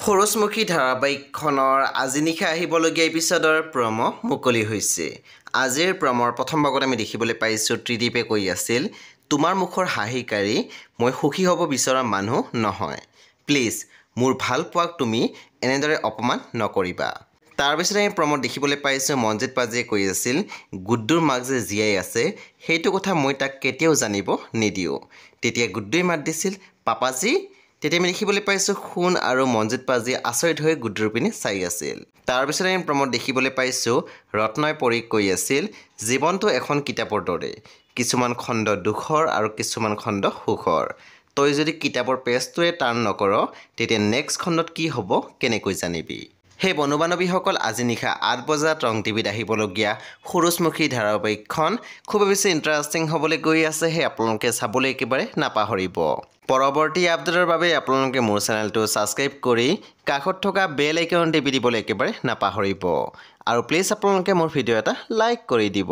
সৰসমুখী ধাৰাবাহিকখনৰ আজি নিশা আহিবলগীয়া এপিছডৰ প্ৰম' মুকলি হৈছে। আজিৰ প্ৰমৰ প্ৰথম ভাগত আমি দেখিবলৈ পাইছোঁ ত্ৰিদীপে কৈ আছিল, তোমাৰ মুখৰ হাঁহি কাঢ়ি মই সুখী হ'ব বিচৰা মানুহ নহয়। প্লিজ মোৰ ভাল পোৱাক তুমি এনেদৰে অপমান নকৰিবা। তাৰপিছত আমি প্ৰমত দেখিবলৈ পাইছোঁ মনজিৎ পাজিয়ে কৈ আছিল, গুড্ডুৰ মাক যে জীয়াই আছে সেইটো কথা মই তাক কেতিয়াও জানিব নিদিওঁ। তেতিয়া গুড্ডুৱে মাত দিছিল, পাপাজী। তেতিয়া আমি দেখিবলৈ পাইছোঁ সোণ আৰু মনজিৎ পাজিয়ে আচৰিত হৈ গুড্ডুৰ পিনে চাই আছিল। তাৰপিছত আমি প্ৰমত দেখিবলৈ পাইছোঁ ৰত্নই পৰীক কৈ আছিল, জীৱনটো এখন কিতাপৰ দৰে, কিছুমান খণ্ড দুখৰ আৰু কিছুমান খণ্ড সুখৰ। তই যদি কিতাপৰ পেজটোৱে টাৰ্ণ নকৰ তেতিয়া নেক্সট খণ্ডত কি হ'ব কেনেকৈ জানিবি। সেই বন্ধু বান্ধৱীসকল আজি নিশা 8 বজাত ৰং টিভিত আহিবলগীয়া সৰসমুখী ধাৰাবাহিকখন খুব বেছি ইণ্টাৰেষ্টিং হ'বলৈ গৈ আছে। সেই আপোনালোকে চাবলৈ একেবাৰে নাপাহৰিব। পৰৱৰ্তী আপডেটৰ বাবে আপোনালোকে মোৰ চেনেলটো ছাবস্ক্ৰাইব কৰি কাষত থকা বেল আইকন টিপি দিবলৈ একেবাৰে নাপাহৰিব। আৰু প্লিজ আপোনালোকে মোৰ ভিডিঅ' এটা লাইক কৰি দিব।